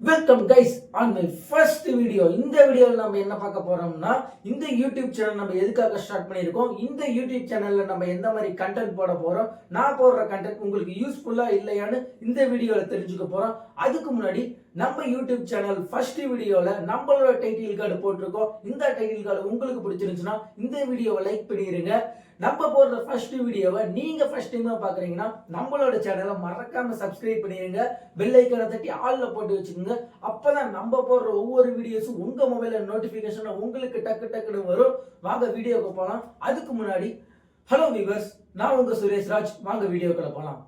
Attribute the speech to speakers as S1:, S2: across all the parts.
S1: Welcome guys on my first video. இந்த வீடியோவில் நம்ம என்ன பார்க்க போறோம்னா, இந்த யூடியூப் சேனல் நம்ம எதுக்காக ஸ்டார்ட் பண்ணியிருக்கோம், இந்த யூடியூப் சேனல்ல நம்ம எந்த மாதிரி கண்டென்ட் போட போறோம், நான் போடுற கண்டென்ட் உங்களுக்கு யூஸ்ஃபுல்லா இல்லையான்னு இந்த வீடியோவில் தெரிஞ்சுக்க போறோம். அதுக்கு முன்னாடி நம்ம யூடியூப் சேனல் ஃபர்ஸ்ட் வீடியோல நம்மளோட டைட்டில் கார்டு போட்டிருக்கோம். இந்த டைட்டில் கார்டு உங்களுக்கு பிடிச்சிருந்துச்சுன்னா இந்த வீடியோவை லைக் பண்ணிடுங்க. நம்ம போடுற ஃபர்ஸ்ட் வீடியோவை நீங்க ஃபர்ஸ்ட் டைமா பாக்குறீங்கன்னா நம்மளோட சேனலை மறக்காம சப்ஸ்கிரைப் பண்ணிடுங்க. பெல் ஐக்கானை தட்டி ஆல்ல போட்டு வச்சுக்கோங்க. அப்பதான் நம்ம போடுற ஒவ்வொரு வீடியோஸும் உங்க மொபைல்ல நோட்டிபிகேஷன் உங்களுக்கு டக்கு டக்குன்னு வரும். வாங்க வீடியோக்கு போலாம். அதுக்கு முன்னாடி ஹலோ வியூவர்ஸ், நான் உங்க சுரேஷ் ராஜ். வாங்க வீடியோக்குள்ள போலாம்.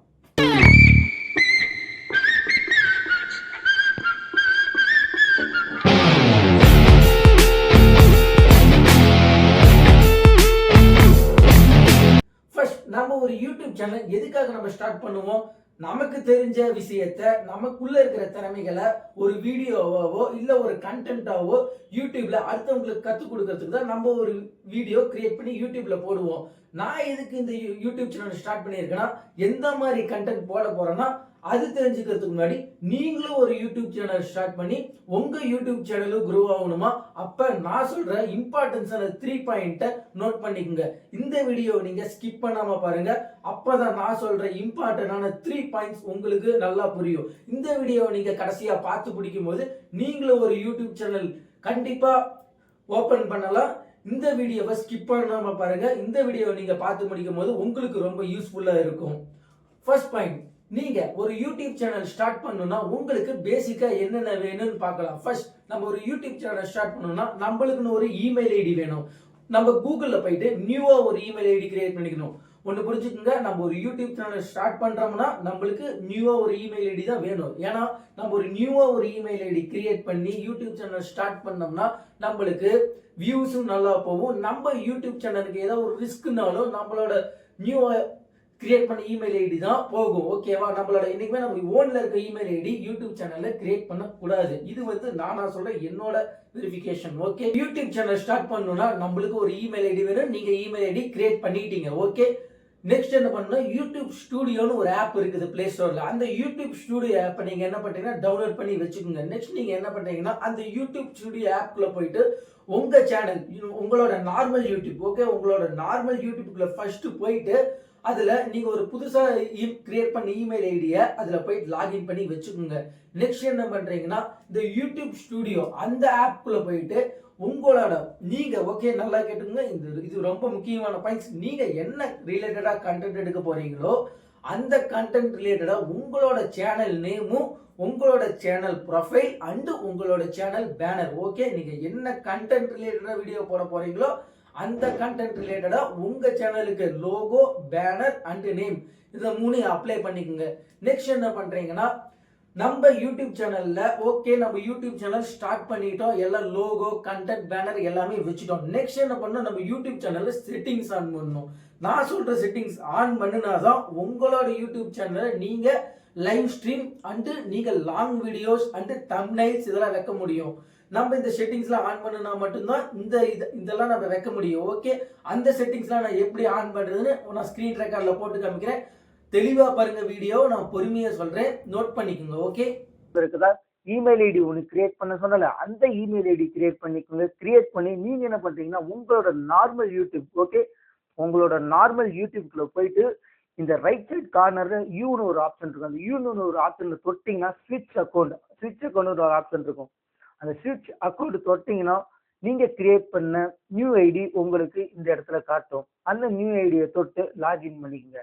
S1: நம்ம ஒரு யூடியூப் சேனல் எதுக்காக நம்ம ஸ்டார்ட் பண்ணுவோம், நமக்கு தெரிஞ்ச விஷயத்த, நமக்குள்ள இருக்கிற திறமைகளை ஒரு வீடியோவாவோ இல்ல ஒரு கண்டென்ட்டாவோ யூடியூப்ல அடுத்தவங்களுக்கு கற்றுக் கொடுக்கறதுக்கு தான் நம்ம ஒரு வீடியோ கிரியேட் பண்ணி யூடியூப்ல போடுவோம். நான் எதுக்கு இந்த யூடியூப் சேனல் ஸ்டார்ட் பண்ணியிருக்கேன்னா, எந்த மாதிரி கண்டென்ட் போட போறேன்னா அது தெரிஞ்சுக்கிறதுக்கு முன்னாடி நீங்களும் ஒரு யூடியூப் சேனல் ஸ்டார்ட் பண்ணி உங்க யூடியூப் சேனலும் க்ரோ ஆகணுமா, அப்ப நான் சொல்ற இம்பார்ட்டன்ஸான 3 பாயிண்ட்டை நோட் பண்ணிக்கோங்க. இந்த வீடியோ நீங்க ஸ்கிப் பண்ணாம பாருங்க. அப்பதான் நான் சொல்ற இம்பார்ட்டன்டான 3 பாயிண்ட்ஸ் உங்களுக்கு நல்லா புரியும். இந்த வீடியோ நீங்க கடைசியா பார்த்து பிடிக்கும் போது நீங்களும் ஒரு யூடியூப் சேனல் கண்டிப்பா ஓபன் பண்ணலாம். இந்த வீடியோவை ஸ்கிப் பண்ணாம பாருங்க. இந்த வீடியோ நீங்க பார்த்து முடிக்கும் போது உங்களுக்கு ரொம்ப யூஸ்ஃபுல்லா இருக்கும். ஃபர்ஸ்ட் பாயிண்ட், நீங்க ஒரு யூடியூப் சேனல் ஸ்டார்ட் பண்ணணும்னா உங்களுக்கு பேசிக்கா என்னென்ன வேணும்னு பார்க்கலாம். ஃபர்ஸ்ட், நம்ம ஒரு யூடியூப் சேனல் ஸ்டார்ட் பண்ணணும்னா நம்மளுக்குன்னு ஒரு இமெயில் ஐடி வேணும். நம்ம கூகுள்ல போயிட்டு நியூவா ஒரு இமெயில் ஐடி கிரியேட் பண்ணிக்கணும். ஒன்று புரிஞ்சுக்கோங்க, நம்ம ஒரு யூடியூப் சேனல் ஸ்டார்ட் பண்றோம்னா நம்மளுக்கு நியூவா ஒரு இமெயில் ஐடி தான் வேணும். ஏன்னா நம்ம ஒரு நியூவா ஒரு இமெயில் ஐடி கிரியேட் பண்ணி யூடியூப் சேனல் ஸ்டார்ட் பண்ணோம்னா நம்மளுக்கு வியூஸும் நல்லா போகும். நம்ம யூடியூப் சேனலுக்கு ஏதாவது ஒரு ரிஸ்க்னாலும் நம்மளோட நியூவா கிரியேட் பண்ண இமெயில் ஐடி தான் போகும். ஓகேவா? நம்மளோட இன்னைக்குமே நம்ம ஓன்ல இருக்க இமெயில் ஐடி யூடியூப் சேனல்ல கிரியேட் பண்ண கூடாது. இது நானா சொல்ற என்னோட verification. Okay, YouTube channel start பண்ணணும்னா நம்மளுக்கு ஒரு இமெயில் ஐடி வேணும். நீங்க இமெயில் ஐடி கிரியேட் பண்ணிட்டீங்க. ஓகே, நெக்ஸ்ட் என்ன பண்ணணும், யூடியூப் ஸ்டுடியோன்னு ஒரு ஆப் இருக்குது பிளே ஸ்டோர்ல. அந்த யூடியூப் ஸ்டுடியோ ஆப்பை நீங்க என்ன பண்றீங்கன்னா டவுன்லோட் பண்ணி வச்சுக்கோங்க. நெக்ஸ்ட் நீங்க என்ன பண்றீங்கன்னா அந்த யூடியூப் ஸ்டுடியோ ஆப்குள்ள போயிட்டு உங்க சேனல், உங்களோட நார்மல் யூடியூப், ஓகே, உங்களோட நார்மல் யூடியூப்குள்ள ஃபர்ஸ்ட் போயிட்டு அதுல நீங்க ஒரு புதுசா கிரியேட் பண்ண இமெயில் ஐடியை அதுல போயிட்டு லாகின் பண்ணி வச்சுக்கோங்க. நெக்ஸ்ட் என்ன பண்றீங்கன்னா இந்த யூடியூப் ஸ்டுடியோ அந்த ஆப்குள்ள போயிட்டு உங்களோட நீங்க, ஓகே, நல்லா கேட்டுங்க, இது ரொம்ப முக்கியமான பாயிண்ட்ஸ். நீங்க என்ன ரிலேட்டடா கண்டென்ட் எடுக்க போறீங்களோ அந்த கண்டென்ட் ரிலேட்டடா உங்களோட சேனல் நேமும் உங்களோட சேனல் ப்ரொஃபைல் அண்ட் உங்களோட சேனல் பேனர், ஓகே, நீங்க என்ன கண்டென்ட் ரிலேட்டடா வீடியோ போட போறீங்களோ அந்த கண்டென்ட் ரிலேட்டடா உங்க சேனலுக்கு லோகோ, பேனர் அண்ட் நேம், இத மூணையும் அப்ளை பண்ணிக்கோங்க. நெக்ஸ்ட் என்ன பண்றீங்கன்னா நம்ம யூடியூப் சேனல்ல, ஓகே, நம்ம யூடியூப் சேனல் ஸ்டார்ட் பண்ணிட்டோம், எல்லாம் லோகோ, கண்டென்ட், பேனர் எல்லாமே வச்சுட்டோம். நெக்ஸ்ட் என்ன பண்ணணும், நம்ம யூடியூப் சேனல்ல செட்டிங்ஸ் ஆன் பண்ணணும். நான் சொல்ற செட்டிங்ஸ் ஆன் பண்ணினாதான் உங்களோட யூடியூப் சேனல்ல நீங்க லைவ் ஸ்ட்ரீம் அண்ட் நீங்க லாங் வீடியோஸ் அண்ட் தம்ப்நெயில்ஸ் இதெல்லாம் வைக்க முடியும். நம்ம இந்த செட்டிங்ஸ்லாம் ஆன் பண்ணினா மட்டும்தான் இதெல்லாம் நம்ம வைக்க முடியும். ஓகே, அந்த செட்டிங்ஸ்லாம் நான் எப்படி ஆன் பண்றதுன்னு நான் ஸ்கிரீன் ரெக்கார்ட்ல போட்டு காமிக்கிறேன். தெளிவா பாருங்க வீடியோ, நான் பொறுமையா சொல்றேன், நோட் பண்ணிக்கோங்க. ஓகே, இருக்குதா? இமெயில் ஐடி ஒன்று கிரியேட் பண்ண சொன்னல, அந்த இமெயில் ஐடி கிரியேட் பண்ணிக்கோங்க. கிரியேட் பண்ணி நீங்க என்ன பண்றீங்கன்னா உங்களோட நார்மல் யூடியூப், ஓகே, உங்களோட நார்மல் யூடியூப்ல போயிட்டு இந்த ரைட் சைட் கார்னர்ல யூன்னு ஒரு ஆப்ஷன் இருக்கும். அந்த யூன்னு ஒரு ஆப்ஷன்ல தொட்டிங்கன்னா ஸ்விட்ச் அக்கௌண்ட் ஒரு ஆப்ஷன் இருக்கும். அந்த ஸ்விட்ச் அக்கௌண்ட் தொட்டிங்கன்னா நீங்க கிரியேட் பண்ண நியூ ஐடி உங்களுக்கு இந்த இடத்துல காட்டும். அந்த நியூ ஐடியை தொட்டு லாகின் பண்ணிக்கோங்க.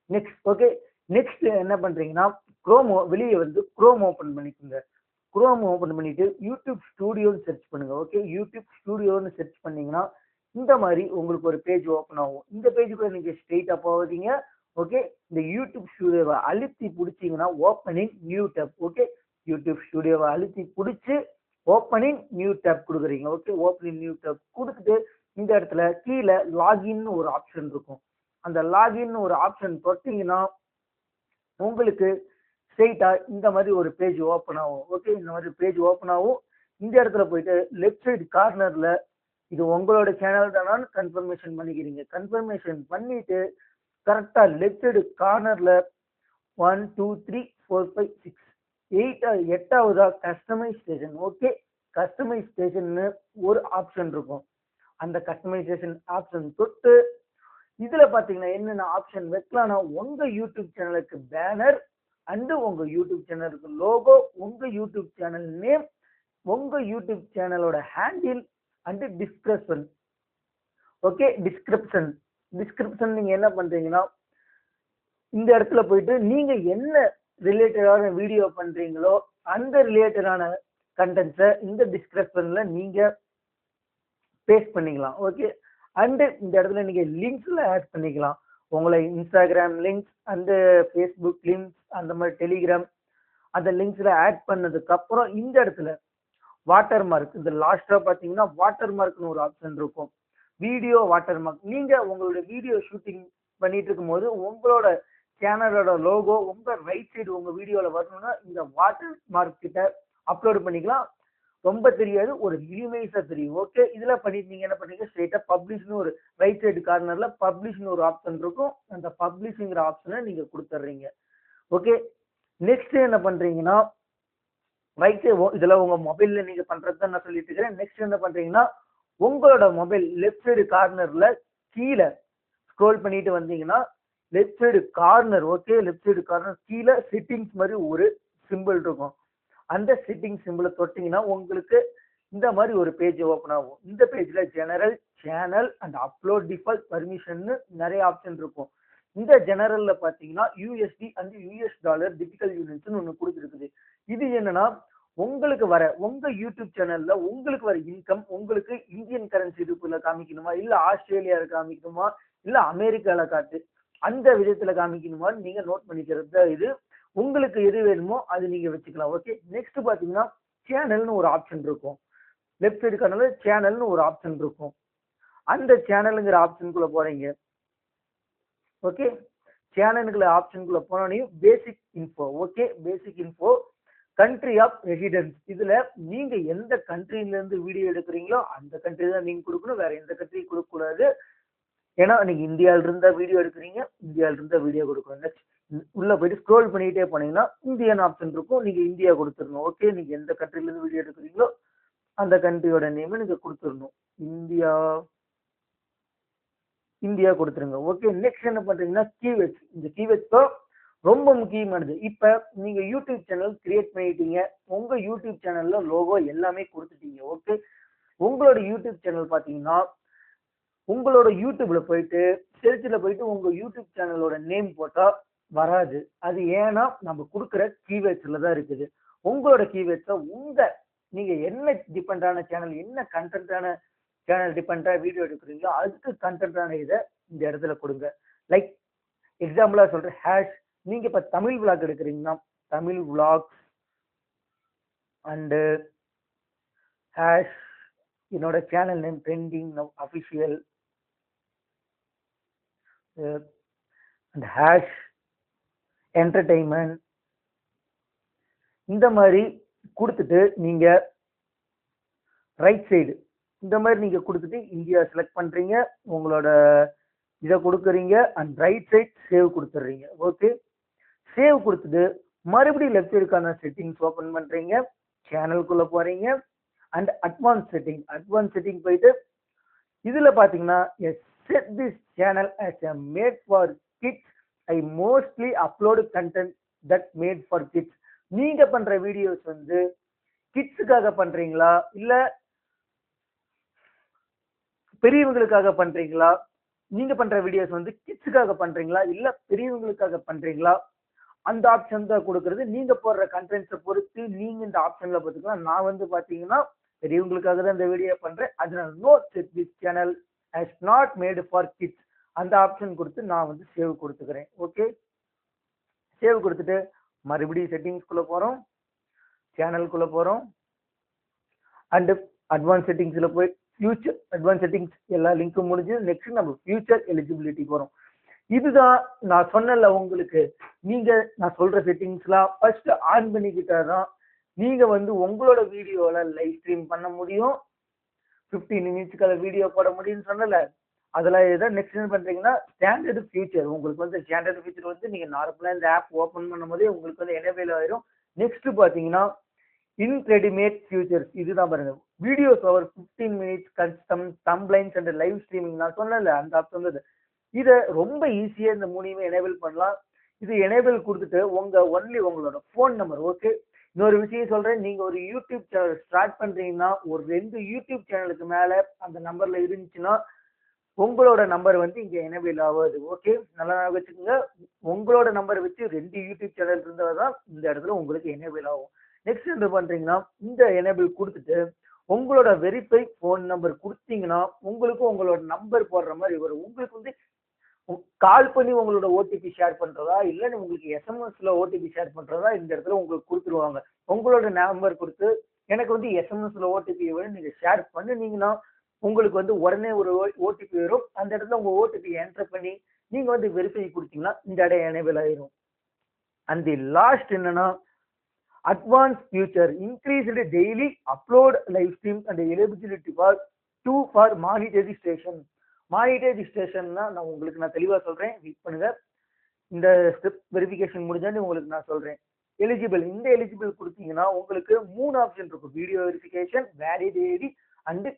S1: நெக்ஸ்ட், ஓகே, நெக்ஸ்ட் என்ன பண்றீங்கன்னா வெளியே குரோம் ஓபன் பண்ணிக்கோங்க. குரோம் ஓபன் பண்ணிட்டு யூடியூப் ஸ்டுடியோன்னு சர்ச் பண்ணுங்க. ஓகே, யூடியூப் ஸ்டுடியோன்னு சர்ச் பண்ணீங்கன்னா இந்த மாதிரி உங்களுக்கு ஒரு பேஜ் ஓப்பன் ஆகும். இந்த பேஜுக்குள்ள நீங்க ஸ்ட்ரெயிட்டா போவீங்க. ஓகே, இந்த யூடியூப் ஸ்டுடியோவை அழுத்தி பிடிச்சிங்கன்னா opening new tab. Okay, YouTube ஸ்டுடியோவை அழுத்தி பிடிச்சி ஓப்பனிங் நியூ டேப் கொடுக்குறீங்க. ஓகே, ஓப்பனிங் நியூ டேப் கொடுத்துட்டு இந்த இடத்துல கீழே லாகின் ஒரு ஆப்ஷன் இருக்கும். அந்த லாகின் ஒரு ஆப்ஷன் தொட்டீங்கன்னா உங்களுக்கு ஸ்ட்ரெயிட்டா இந்த மாதிரி ஒரு பேஜ் ஓப்பன் ஆகும். ஓகே, இந்த மாதிரி பேஜ் ஓப்பன் ஆகும். இந்த இடத்துல போயிட்டு லெஃப்ட் சைடு கார்னர்ல இது உங்களோட சேனல் தானான்னு கன்ஃபர்மேஷன் பண்ணிக்கிறீங்க. கன்ஃபர்மேஷன் பண்ணிட்டு கரெக்டா லெஃப்ட் சைடு கார்னர்ல 1 2 3 4 5 6
S2: எட்டாவதா கஸ்டமைசேஷன். ஓகே, கஸ்டமைசேஷன் ஒரு ஆப்ஷன் இருக்கும். அந்த கஸ்டமைசேஷன் ஆப்ஷன் தொட்டு இதுல பாத்தீங்கன்னா என்னென்ன ஆப்ஷன் வைக்கலாம்னா, உங்க யூடியூப் சேனலுக்கு பேனர் அண்ட் உங்க யூடியூப் சேனலுக்கு லோகோ, உங்க யூடியூப் சேனல் நேம், உங்க யூடியூப் சேனலோட handle and description. Okay, description நீங்க என்ன பண்றீங்கன்னா, இந்த இடத்துல போயிட்டு நீங்க என்ன ரிலேட்டடான வீடியோ பண்றீங்களோ அந்த ரிலேட்டடான கண்டென்ட்ஸை இந்த டிஸ்கிரிப்ஷன்ல நீங்க பேஸ்ட் பண்ணிக்கலாம். ஓகே, அண்ட் இந்த இடத்துல நீங்க லிங்க்ஸ்ல ஆட் பண்ணிக்கலாம். உங்களை Instagram links and Facebook links அந்த மாதிரி டெலிகிராம் அந்த லிங்க்ஸ்ல ஆட் பண்ணதுக்கு அப்புறம் இந்த இடத்துல வாட்டர் மார்க், இந்த லாஸ்டா பாத்தீங்கன்னா வாட்டர் மார்க்னு ஒரு ஆப்ஷன் இருக்கும். Video water mark. நீங்க உங்களோட வீடியோ ஷூட்டிங் பண்ணிட்டு இருக்கும் போது உங்களோட சேனலோட லோகோ உங்க ரைட் சைடு உங்க வீடியோல வரணும்னா இந்த வாட்டர் மார்க் கிட்ட அப்லோட் பண்ணிக்கலாம். ரொம்ப தெரியாது, ஒரு மினிமைஸா தெரியும். ஓகே, இதுல பண்ணிட்டு நீங்க என்ன பண்ணீங்க, ஸ்ட்ரெயிட்டா பப்ளிஷ்னு ஒரு ரைட் சைடு கார்னர்ல பப்ளிஷ்னு ஒரு ஆப்ஷன் இருக்கும். அந்த பப்ளிஷ்ங்கிற ஆப்ஷனை நீங்க கொடுத்துட்றீங்க. ஓகே, நெக்ஸ்ட் என்ன பண்றீங்கன்னா, ரைட் இதுல உங்க மொபைல்ல நீங்க பண்றதுதான் நான் சொல்லிட்டு இருக்கிறேன். நெக்ஸ்ட் என்ன பண்றீங்கன்னா, உங்களோட மொபைல் லெஃப்ட் சைடு கார்னர்ல கீழே ஸ்க்ரோல் பண்ணிட்டு வந்தீங்கன்னா left side corner, okay, left side corner கீழே செட்டிங்ஸ் மாதிரி ஒரு சிம்பிள் இருக்கும். அந்த செட்டிங் சிம்பிளை தொட்டீங்கன்னா உங்களுக்கு இந்த மாதிரி ஒரு பேஜ் ஓப்பன் ஆகும். இந்த பேஜ்ல general, channel and upload default permission நிறைய ஆப்ஷன் இருக்கும். இந்த ஜெனரல்ல பாத்தீங்கன்னா USD and US dollar digital units ஒன்று கொடுத்துருக்குது. இது என்னன்னா, உங்களுக்கு வர உங்க யூடியூப் சேனல்ல உங்களுக்கு வர இன்கம் உங்களுக்கு இந்தியன் கரன்சி ரூபாயில காமிக்கணுமா, இல்ல ஆஸ்திரேலியால காமிக்கணுமா, இல்ல அமெரிக்கால காட்டு அந்த விதத்துல காமிக்கணுமா நீங்க நோட் பண்ணிக்கிறது. இது உங்களுக்கு எது வேணுமோ அது நீங்க வச்சுக்கலாம். ஓகே, நெக்ஸ்ட் பாத்தீங்கன்னா சேனல்னு ஒரு ஆப்ஷன் இருக்கும். லெஃப்ட் சைடு கார்னர்ல சேனல்னு ஒரு ஆப்ஷன் இருக்கும். அந்த சேனலுங்கிற ஆப்ஷனுக்குள்ள போறீங்க. ஓகே, சேனலுக்குள்ள ஆப்ஷனுக்குள்ள போனோடனே basic info. Okay, basic info, country of residence. இதுல நீங்க எந்த கண்ட்ரில இருந்து வீடியோ எடுக்கிறீங்களோ அந்த கண்ட்ரி தான் நீங்க கொடுக்கணும், வேற எந்த கண்ட்ரி கொடுக்க கூடாது. ஏன்னா நீங்க இந்தியாவில இருந்தா வீடியோ எடுக்கிறீங்க, இந்தியாவில இருந்தா வீடியோ கொடுக்கணும். நெக்ஸ்ட் உள்ள போயிட்டு ஸ்க்ரோல் பண்ணிட்டே போனீங்கன்னா இந்தியன் ஆப்ஷன் இருக்கும். நீங்க இந்தியா கொடுத்துடணும். ஓகே, நீங்க எந்த கண்ட்ரில இருந்து வீடியோ எடுக்கிறீங்களோ அந்த கண்ட்ரியோட நேம் நீங்க கொடுத்துடணும். இந்தியா இந்தியா கொடுத்துருங்க. ஓகே, நெக்ஸ்ட் என்ன பண்றீங்கன்னா கீவேர்ட்ஸ். இந்த கீவேர்ட்ஸ் தான் ரொம்ப முக்கியமானது. இப்ப நீங்க யூடியூப் சேனல் கிரியேட் பண்ணிட்டீங்க, உங்க யூடியூப் சேனல்ல லோகோ எல்லாமே கொடுத்துட்டீங்க. ஓகே, உங்களோட யூடியூப் சேனல் பாத்தீங்கன்னா உங்களோட யூடியூப்ல போயிட்டு சர்ச்ல போயிட்டு உங்க யூடியூப் சேனலோட நேம் போட்டா வராது. அது ஏன்னா நம்ம கொடுக்குற கீவேர்ட்ஸ்ல தான் இருக்குது. உங்களோட கீவேர்ட்ஸை நீங்க என்ன டிபெண்டான சேனல், என்ன கண்டென்ட்டான சேனல் டிபெண்டா வீடியோ எடுக்கிறீங்களோ அதுக்கு கண்டென்ட்டான இதை இந்த இடத்துல கொடுங்க. லைக் எக்ஸாம்பிளா சொல்றேன், ஹேஷ். நீங்க இப்ப தமிழ் விளாக் எடுக்கிறீங்கன்னா தமிழ் விளாக்ஸ் அண்டு ஹேஷ் என்னோட channel name trending now official and hash entertainment. இந்த மாதிரி கொடுத்துட்டு நீங்க ரைட் சைடு இந்த மாதிரி நீங்க கொடுத்துட்டு இந்தியா செலக்ட் பண்றீங்க, உங்களோட இதை கொடுக்குறீங்க அண்ட் ரைட் சைட் சேவ் கொடுத்துட்றீங்க. ஓகே, சேவ் கொடுத்துட்டு மறுபடியும் லெஃப்ட் சைடுக்கான செட்டிங்ஸ் ஓப்பன் பண்றீங்க, சேனலுக்குள்ள போறீங்க அண்ட் அட்வான்ஸ் செட்டிங் போயிட்டு இதுல பாத்தீங்கன்னா set this channel as a made for kids. I mostly upload content that made for kids. நீங்க பண்ற வீடியோஸ் வந்து கிட்ஸுக்காக பண்றீங்களா இல்ல பெரியவங்களுக்காக பண்றீங்களா, நீங்க பண்ற வீடியோஸ் வந்து கிட்ஸுக்காக பண்றீங்களா இல்ல பெரியவங்களுக்காக பண்றீங்களா, அந்த ஆப்ஷன் தான் கொடுக்கறது. நீங்க போடுற கண்டென்ட்ஸை பொறுத்து நீங்க இந்த ஆப்ஷன்ல பார்த்துக்கலாம். நான் வந்து பாத்தீங்கன்னா பெரியவங்களுக்காக தான் இந்த வீடியோ பண்றேன், அதனால no set this channel as not made for kids அந்த ஆப்ஷன் கொடுத்து நான் வந்து சேவ் கொடுத்துக்கிறேன். ஓகே, சேவ் கொடுத்துட்டு மறுபடியும் செட்டிங்ஸ்குள்ள போறோம், சேனலுக்குள்ள போறோம் அண்ட் அட்வான்ஸ் செட்டிங்ஸ்ல போய் ஃபியூச்சர் அட்வான்ஸ் செட்டிங்ஸ் எல்லா லிங்க்கும் முடிஞ்சு நெக்ஸ்ட் நம்ம ஃபியூச்சர் எலிஜிபிலிட்டி போறோம். இதுதான் நான் சொன்னல உங்களுக்கு, நீங்க நான் சொல்ற செட்டிங்ஸ்லாம் ஃபர்ஸ்ட் ஆன் பண்ணிக்கிட்டாதான் நீங்க வந்து உங்களோட வீடியோல லைவ் ஸ்ட்ரீம் பண்ண முடியும், 15 நிமிஷத்துக்கான வீடியோ போட முடியும்னு சொன்னல. அதெல்லாம் ஏதாவது நெக்ஸ்ட் என்ன பண்றீங்கன்னா ஸ்டாண்டர்டு ஃபியூச்சர். உங்களுக்கு வந்து ஸ்டாண்டர்டு ஃபியூச்சர் வந்து நீங்க நார்மலா இந்த ஆப் ஓப்பன் பண்ணும் போதே உங்களுக்கு வந்து எனேபிள் ஆயிரும். நெக்ஸ்ட் பாத்தீங்கன்னா இன்கிரெடிமேட் ஃபியூச்சர்ஸ், இதுதான் பாருங்க. Videos over 15 minutes custom thumbnails and live streaming, நான் சொன்னேன்ல அந்த ஆப்ஷன் வந்து இதை ரொம்ப ஈஸியா இந்த மூணையுமே எனேபிள் பண்ணலாம். இது எனேபிள் கொடுத்துட்டு உங்களோட ஃபோன் நம்பர். ஓகே, இன்னொரு விஷயம் சொல்றேன், நீங்க ஒரு யூடியூப் சேனல் ஸ்டார்ட் பண்றீங்கன்னா ஒரு 2 யூடியூப் சேனலுக்கு மேல அந்த நம்பர்ல இருந்துச்சுன்னா உங்களோட நம்பர் வந்து இங்க எனேபிள் ஆகாது. ஓகே, நல்லா வச்சுக்கோங்க. உங்களோட நம்பர் வச்சு 2 யூடியூப் சேனல் இருந்தாதான் இந்த இடத்துல உங்களுக்கு எனேபிள் ஆகும். நெக்ஸ்ட் என்ன பண்றீங்கன்னா இந்த எனேபிள் கொடுத்துட்டு உங்களோட வெரிஃபை ஃபோன் நம்பர் கொடுத்தீங்கன்னா உங்களுக்கு உங்களோட நம்பர் போடுற மாதிரி வரும். உங்களுக்கு வந்து கால் பண்ணி உங்களோட ஓடிபி ஷேர் பண்றதா இல்ல உங்களுக்கு எஸ்எம்எஸ்ல ஓடிபி ஷேர் பண்றதா இந்த இடத்துல உங்களுக்கு கொடுத்துருவாங்க. உங்களோட நம்பர் கொடுத்து எனக்கு வந்து எஸ்எம்எஸ்ல ஓடிபி வேணும் நீங்க ஷேர் பண்ணுனீங்கன்னா உங்களுக்கு வந்து உடனே ஒரு ஓடிபி வரும். அந்த இடத்துல உங்க ஓடிபி என்டர் பண்ணி நீங்க வந்து வெரிஃபை கொடுத்தீங்கன்னா இந்த இடம் எனேபிள் ஆயிரும். அண்ட் தி லாஸ்ட் என்னன்னா advance feature increased daily upload live stream and eligibility for monetization. மானிட்டைசேஷன்னா நான் உங்களுக்கு தெளிவா சொல்றேன், வெயிட் பண்ணுங்க. இந்த ஸ்டெப் வெரிஃபிகேஷன் முடிஞ்சாலும் உங்களுக்கு நான் சொல்றேன். எலிஜிபிள், இந்த எலிஜிபிள் கொடுத்தீங்கன்னா உங்களுக்கு 3 ஆப்ஷன் இருக்கும். Video verification, validity and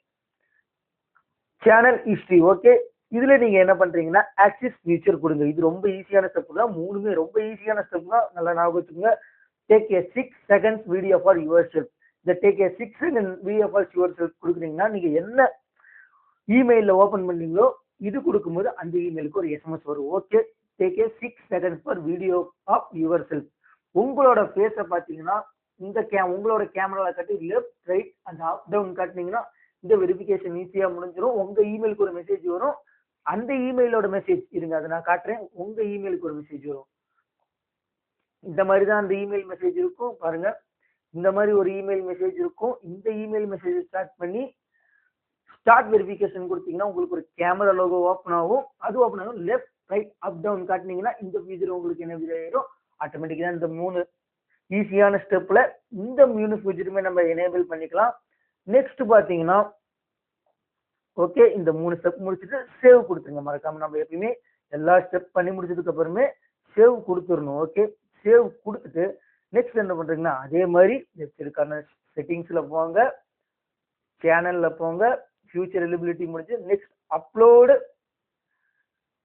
S2: channel history. Okay, இதுல நீங்க என்ன பண்றீங்கன்னா ஆக்சிஸ் ஃபியூச்சர் கொடுங்க. இது ரொம்ப ஈஸியான ஸ்டெப் தான், மூணுமே ரொம்ப ஈஸியான ஸ்டெப் தான், நல்லா ஞாபகம் வச்சுக்கோங்க. Take a 6 seconds video for your self. இந்த take a 6 seconds video for your self கொடுக்குறீங்கன்னா நீங்க என்ன இமெயில ஓபன் பண்ணீங்களோ இது கொடுக்கும்போது அந்த இமெயிலுக்கு ஒரு எஸ்எம்எஸ் வரும். Okay, take a 6 seconds for video of your self. உங்களோட ஃபேஸை பார்த்தீங்கன்னா உங்களோட கேமரால கட்டி left right and up down காட்டினீங்கன்னா இந்த வெரிஃபிகேஷன் ஈஸியா முடிஞ்சிடும். உங்க இமெயிலுக்கு ஒரு மெசேஜ் வரும். அந்த இமெயிலோட மெசேஜ் இருங்க, அதை நான் காட்டுறேன். உங்க இமெயிலுக்கு ஒரு மெசேஜ் வரும். இந்த மாதிரி தான் அந்த இமெயில் மெசேஜ் இருக்கும் பாருங்க. இந்த மாதிரி ஒரு இமெயில் மெசேஜ் இருக்கும். இந்த இமெயில் மெசேஜ் ஸ்டார்ட் பண்ணி ஸ்டார்ட் வெரிஃபிகேஷன் கொடுத்தீங்கன்னா உங்களுக்கு ஒரு கேமரா லோகோ ஓப்பன் ஆகும். அது ஓப்பன் ஆகும். லெஃப்ட் ரைட் அப் டவுன் காட்டினீங்கன்னா இந்த ஃபீச்சர் உங்களுக்கு என்ன ஆயிடும், ஆட்டோமேட்டிக்கா இந்த 3 ஈஸியான ஸ்டெப்ல இந்த 3 ஃபீச்சருமே நம்ம எனேபிள் பண்ணிக்கலாம். நெக்ஸ்ட் பாத்தீங்கன்னா ஓகே, இந்த 3 ஸ்டெப் முடிச்சுட்டு சேவ் கொடுத்துருங்க. மறக்காம நம்ம எப்பயுமே எல்லா ஸ்டெப் பண்ணி முடிச்சதுக்கு அப்புறமே சேவ் கொடுத்துடணும். ஓகே, சேவ் கொடுத்துட்டு நெக்ஸ்ட் என்ன பண்றீங்கன்னா அதே மாதிரி இருக்கான செட்டிங்ஸ்ல போங்க, சேனல்ல போங்க, ஃபியூச்சர் எலிஜிபிலிட்டி முடிச்சு நெக்ஸ்ட் அப்லோடு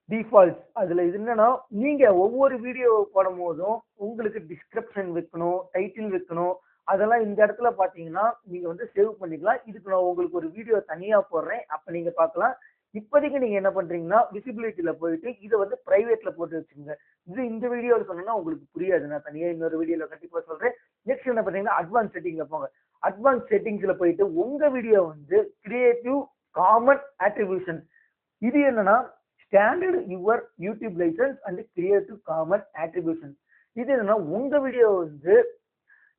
S2: டிஃபால்ட்ஸ். அதுல இது என்னன்னா நீங்க ஒவ்வொரு வீடியோ போடும் போதும் உங்களுக்கு டிஸ்கிரிப்ஷன் வைக்கணும், டைட்டில் வைக்கணும். அதெல்லாம் இந்த இடத்துல பாத்தீங்கன்னா நீங்க வந்து சேவ் பண்ணிக்கலாம். இதுக்கு நான் உங்களுக்கு ஒரு வீடியோ தனியா போடுறேன், அப்ப நீங்க பார்க்கலாம். இப்போதைக்கு நீங்க என்ன பண்றீங்கன்னா விசிபிலிட்டியில போயிட்டு இதை வந்து பிரைவேட்ல போட்டு வச்சுக்கோங்க. இது இந்த வீடியோல சொன்னா உங்களுக்கு புரியாது, நான் தனியா இன்னொரு வீடியோல கண்டிப்பா சொல்றேன். நெக்ஸ்ட் என்ன பண்றீங்கன்னா அட்வான்ஸ் செட்டிங்ல போங்க. அட்வான்ஸ் செட்டிங்ஸ்ல போயிட்டு உங்க வீடியோ வந்து கிரியேட்டிவ் காமன் அட்ரிபியூஷன், இது என்னன்னா standard your YouTube license and creative common attribution. இது என்னன்னா உங்க வீடியோ வந்து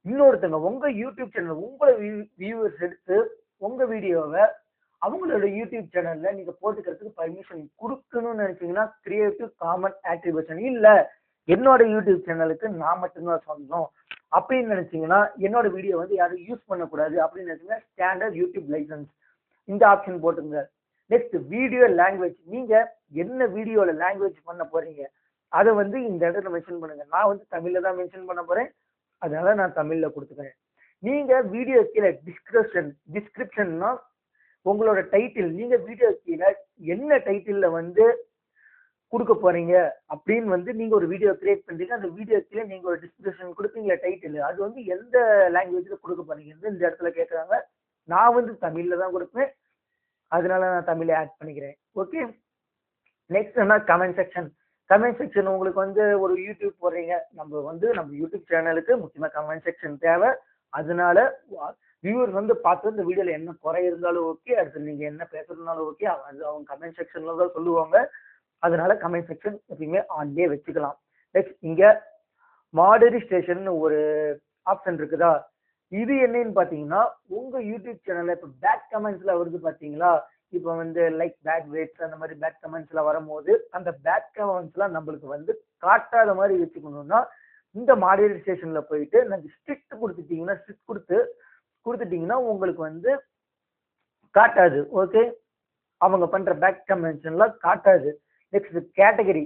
S2: இன்னொருத்தங்க உங்க யூடியூப் சேனல் உங்களோட வியூவர்ஸ் எடுத்து உங்க வீடியோவை அவங்களோட யூடியூப் சேனல்ல நீங்க போட்டுக்கிறதுக்கு பர்மிஷன் கொடுக்கணும்னு நினைச்சீங்கன்னா கிரியேட்டிவ் காமன் அட்ரிபியூஷன். இல்ல என்னோட யூடியூப் சேனலுக்கு நான் மட்டும்தான் சொல்லணும் அப்படின்னு நினைச்சீங்கன்னா என்னோட வீடியோ வந்து யாரும் யூஸ் பண்ணக்கூடாது அப்படின்னு நினைச்சீங்கன்னா ஸ்டாண்டர்ட் யூடியூப் லைசன்ஸ் இந்த ஆப்ஷன் போட்டுங்க. நெக்ஸ்ட் வீடியோ லாங்குவேஜ், நீங்க என்ன வீடியோல லாங்குவேஜ் பண்ண போறீங்க அதை வந்து இந்த இடத்துல மென்ஷன் பண்ணுங்க. நான் வந்து தமிழ்ல தான் மென்ஷன் பண்ண போறேன், அதனால நான் தமிழ்ல கொடுத்துக்கிறேன். நீங்க வீடியோ கீழே டிஸ்கிரிப்ஷன்னா உங்களோட டைட்டில், நீங்க வீடியோ கீழே என்ன டைட்டில்ல வந்து கொடுக்க போறீங்க அப்படின்னு வந்து நீங்க ஒரு வீடியோ கிரியேட் பண்றீங்க. அந்த வீடியோ கீழே நீங்க ஒரு டிஸ்கிரிப்ஷன் கொடுப்பீங்க டைட்டில், அது வந்து எந்த லாங்குவேஜ்ல கொடுக்க போறீங்க இந்த இடத்துல கேட்கறாங்க. நான் வந்து தமிழ்ல தான் கொடுப்பேன், அதனால நான் தமிழை ஆட் பண்ணிக்கிறேன். ஓகே, நெக்ஸ்ட் என்ன கமெண்ட் செக்ஷன். கமெண்ட் செக்ஷன் உங்களுக்கு வந்து ஒரு யூடியூப் போடுறீங்க, நம்ம யூடியூப் சேனலுக்கு முக்கியமா கமெண்ட் செக்ஷன் தேவை. அதனால வியூவர்ஸ் வந்து பார்த்து இந்த வீடியோல என்ன குறை இருந்தாலும் ஓகே, அடுத்து நீங்க என்ன பேசுறதுனாலும் ஓகே, அது அவங்க கமெண்ட் செக்ஷன்ல தான் சொல்லுவாங்க. அதனால கமெண்ட் செக்ஷன் எப்பயுமே ஆன்லயே வச்சுக்கலாம். நெக்ஸ்ட் இங்க மாடரேஷன் ஒரு ஆப்ஷன் இருக்குதா, இது என்னன்னு பாத்தீங்கன்னா உங்க யூடியூப் சேனல்ல இப்ப பேட் கமெண்ட்ஸ்ல வருது பாத்தீங்களா, இப்போ வந்து லைக் பேட் ரேட்ஸ் அந்த மாதிரி பேட் கமெண்ட்ஸ்ல வரும்போது அந்த பேட் கமெண்ட்ஸ்லாம் நம்மளுக்கு வந்து காட்டாத மாதிரி வச்சுக்கணும்னா இந்த மாடரேஷன்ல போயிட்டு நம்ம ஸ்ட்ரிக்ட் கொடுத்துட்டீங்கன்னா உங்களுக்கு வந்து காட்டாது. ஓகே, அவங்க பண்ற பேக் கமெண்ட்ஸ் எல்லாம் காட்டாது. நெக்ஸ்ட் கேட்டகரி,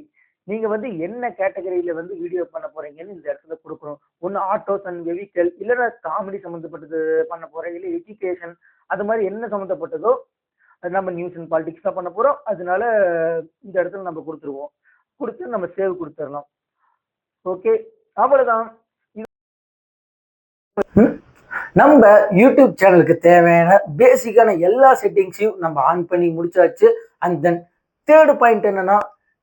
S2: நீங்க வந்து என்ன கேட்டகரியில வந்து வீடியோ பண்ண போறீங்கன்னு இந்த இடத்துல கொடுக்கணும். ஒண்ணு ஆட்டோஸ் அண்ட் வெஹிக்கிள், இல்லைன்னா காமெடி சம்மந்தப்பட்டது பண்ண போறேன், இல்ல எஜுகேஷன் அது மாதிரி என்ன சம்மந்தப்பட்டதோ அது நம்ம நியூஸ் அண்ட் பாலிடிக்ஸ் தான் பண்ண போறோம். அதனால இந்த இடத்துல நம்ம கொடுத்துருவோம். கொடுத்து நம்ம சேவ் கொடுத்துடலாம். ஓகே, அவ்வளவுதான். நம்ம யூடியூப் சேனலுக்கு தேவையான பேசிக்கான எல்லா செட்டிங்ஸையும் நம்ம ஆன் பண்ணி முடிச்சாச்சு. அண்ட் தென் தேர்ட் பாயிண்ட் என்னன்னா,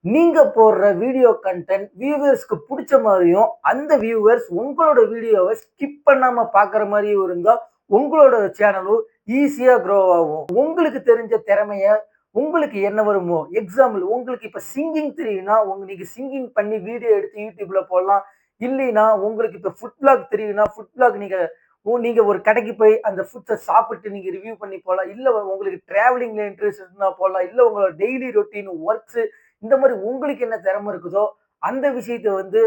S2: நீங்க போடுற வீடியோ கண்டென்ட் வியூவர்ஸ்க்கு பிடிச்ச மாதிரியும் அந்த வியூவர்ஸ் உங்களோட வீடியோவை ஸ்கிப் பண்ணாம பாக்குற மாதிரியும் இருந்தா உங்களோட சேனலும் ஈஸியா க்ரோ ஆகும். உங்களுக்கு தெரிஞ்ச திறமைய உங்களுக்கு என்ன வருமோ, எக்ஸாம்பிள் உங்களுக்கு இப்ப சிங்கிங் தெரியும்னா நீங்க சிங்கிங் பண்ணி வீடியோ எடுத்து யூடியூப்ல போடலாம். இல்லைன்னா உங்களுக்கு இப்ப ஃபுட் vlog தெரியும்னா ஃபுட் vlog நீங்க ஒரு கடைக்கு போய் அந்த ஃபுட்ஸை சாப்பிட்டு நீங்க ரிவ்யூ பண்ணி போகலாம். இல்ல உங்களுக்கு டிராவலிங்ல இன்ட்ரெஸ்ட் இருந்தா போகலாம். இல்ல உங்களோட டெய்லி ரொட்டீன் ஒர்க்ஸ் இந்த மாதிரி உங்களுக்கு என்ன திறமை இருக்குதோ அந்த விஷயத்த வந்து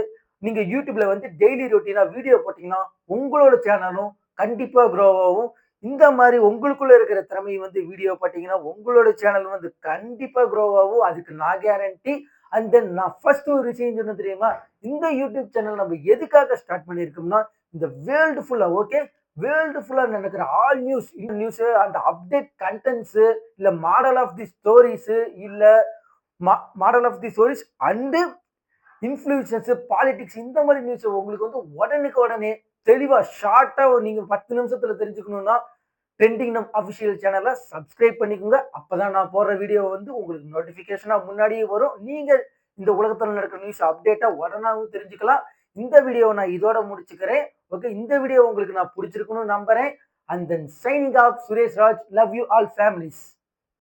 S2: நீங்க யூடியூப்ல வந்து டெய்லி ரொட்டீனா வீடியோ போட்டீங்கன்னா உங்களோட சேனலும் கண்டிப்பா க்ரோ ஆகும். இந்த மாதிரி உங்களுக்குள்ள இருக்கிற திறமையை வந்து வீடியோ போட்டீங்கன்னா உங்களோட சேனல் வந்து கண்டிப்பா க்ரோ ஆகும். அதுக்கு நான் கேரண்டி. அண்ட் தென் நான் ஃபர்ஸ்ட் ஒரு விஷயம் சொன்ன தெரியுமா, இந்த யூடியூப் சேனல் நம்ம எதுக்காக ஸ்டார்ட் பண்ணியிருக்கோம்னா இந்த வேர்ல்டு ஃபுல்லா ஓகே வேர்ல்டு ஃபுல்லா நடக்கிற ஆல் நியூஸ் அந்த அப்டேட் கண்டென்ட்ஸ் இல்ல மாடல் ஆஃப் தி ஸ்டோரிஸ் இல்ல model of the stories and influences politics இந்த மாதிரி நியூஸ் உங்களுக்கு வந்து உடனுக்கு உடனே தெளிவா ஷார்ட்டா நீங்க 10 நிமிஷத்துல தெரிஞ்சுக்கணும்னா ட்ரெண்டிங் நம் அஃபிஷியல் சேனலை சப்ஸ்கிரைப் பண்ணிக்கோங்க. அப்பதான் நான் போடுற வீடியோ வந்து உங்களுக்கு நோட்டிபிகேஷனா முன்னாடியே வரும். நீங்க இந்த உலகத்துல நடக்கிற நியூஸ் அப்டேட்டா உடனாவும் தெரிஞ்சுக்கலாம். இந்த வீடியோவை நான் இதோட முடிச்சுக்கிறேன். ஓகே, இந்த வீடியோ உங்களுக்கு நான் பிடிச்சிருக்கணும்னு நம்புறேன். And then signing off Suresh Raj. Love you all families.